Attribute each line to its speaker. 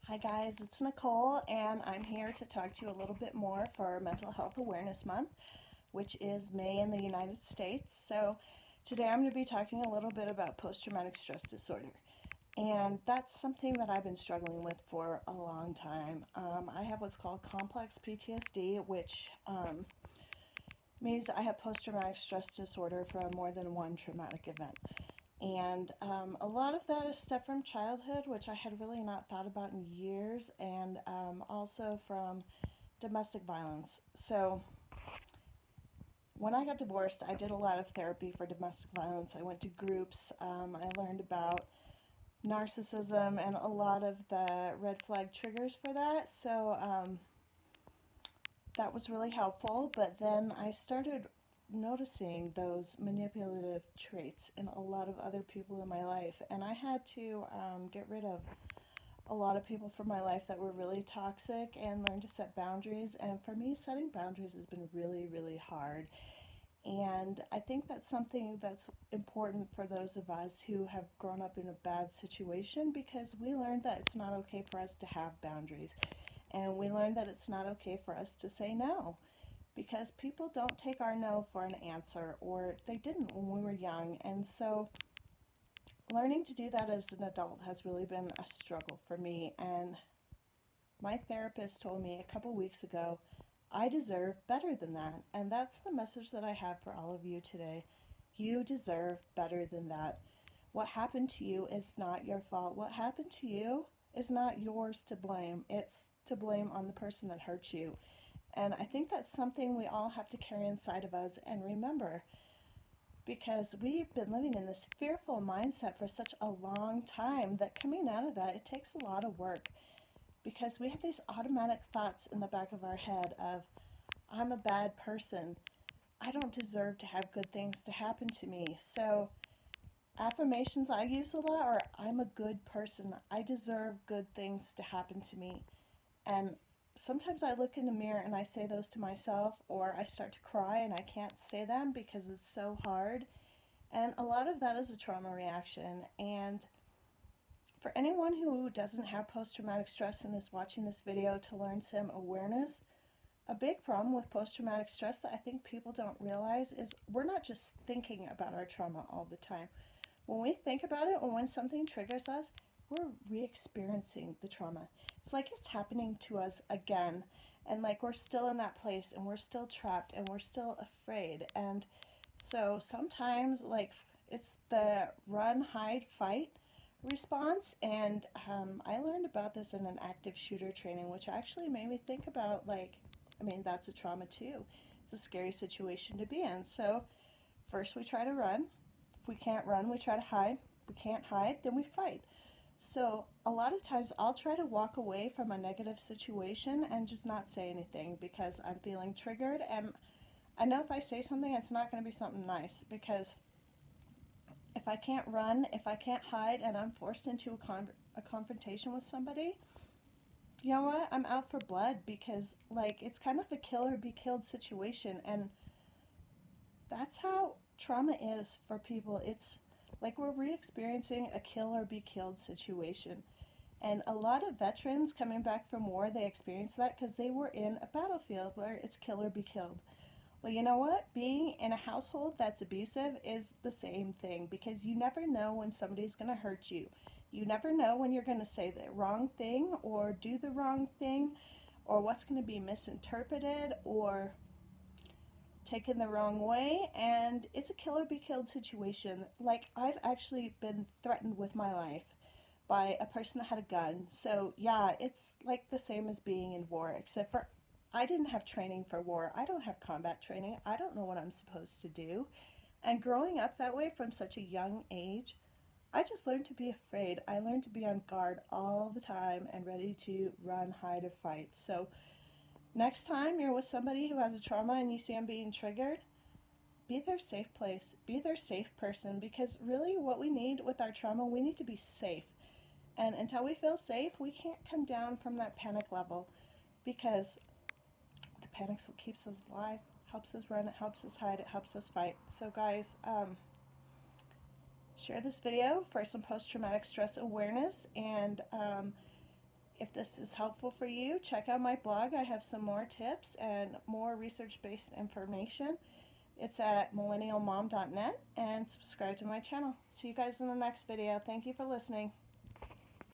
Speaker 1: Hi guys, it's Nicole and I'm here to talk to you a little bit more for Mental Health Awareness Month, which is May in the United States. So today I'm going to be talking a little bit about post-traumatic stress disorder. And that's something that I've been struggling with for a long time. I have what's called complex PTSD, which means I have post-traumatic stress disorder from more than one traumatic event. And a lot of that is stuff from childhood, which I had really not thought about in years, and also from domestic violence. So when I got divorced, I did a lot of therapy for domestic violence. I went to groups. I learned about narcissism and a lot of the red flag triggers for that. So that was really helpful. But then I started noticing those manipulative traits in a lot of other people in my life, and I had to get rid of a lot of people from my life that were really toxic and learn to set boundaries. And for me, setting boundaries has been really, really hard. And I think that's something that's important for those of us who have grown up in a bad situation, because we learned that it's not okay for us to have boundaries. And we learned that it's not okay for us to say no, because people don't take our no for an answer, or they didn't when we were young. And so learning to do that as an adult has really been a struggle for me. And my therapist told me a couple weeks ago, I deserve better than that. And that's the message that I have for all of you today. You deserve better than that. What happened to you is not your fault. What happened to you is not yours to blame. It's to blame on the person that hurt you. And I think that's something we all have to carry inside of us and remember, because we've been living in this fearful mindset for such a long time that coming out of that, it takes a lot of work, because we have these automatic thoughts in the back of our head of, I'm a bad person. I don't deserve to have good things to happen to me. So affirmations I use a lot are, I'm a good person. I deserve good things to happen to me. And sometimes I look in the mirror and I say those to myself, or I start to cry and I can't say them because it's so hard. And a lot of that is a trauma reaction. And for anyone who doesn't have post-traumatic stress and is watching this video to learn some awareness, a big problem with post-traumatic stress that I think people don't realize is we're not just thinking about our trauma all the time. When we think about it, or when something triggers us, we're re-experiencing the trauma. It's like it's happening to us again, and like we're still in that place, and we're still trapped, and we're still afraid. And so sometimes, like, it's the run, hide, fight response. And I learned about this in an active shooter training, which actually made me think about, like, I mean, that's a trauma too. It's a scary situation to be in. So first we try to run. If we can't run, we try to hide. If we can't hide, then we fight. So a lot of times I'll try to walk away from a negative situation and just not say anything, because I'm feeling triggered, and I know if I say something, it's not going to be something nice, because if I can't run, if I can't hide, and I'm forced into a confrontation with somebody, you know what? I'm out for blood, because, like, it's kind of a kill or be killed situation. And that's how trauma is for people. It's like we're re-experiencing a kill or be killed situation. And a lot of veterans coming back from war, they experience that because they were in a battlefield where it's kill or be killed. Well, you know what? Being in a household that's abusive is the same thing, because you never know when somebody's going to hurt you. You never know when you're going to say the wrong thing or do the wrong thing, or what's going to be misinterpreted or taken the wrong way. And it's a kill or be killed situation. Like, I've actually been threatened with my life by a person that had a gun. So yeah, it's like the same as being in war, except for I didn't have training for war. I don't have combat training. I don't know what I'm supposed to do. And growing up that way from such a young age, I just learned to be afraid. I learned to be on guard all the time and ready to run, hide, or fight. So next time you're with somebody who has a trauma and you see them being triggered, be their safe place. Be their safe person, because really what we need with our trauma, we need to be safe. And until we feel safe, we can't come down from that panic level, because the panic's what keeps us alive, helps us run, it helps us hide, it helps us fight. So guys, share this video for some post-traumatic stress awareness, and If this is helpful for you, check out my blog. I have some more tips and more research-based information. It's at millennialmom.net, and subscribe to my channel. See you guys in the next video. Thank you for listening.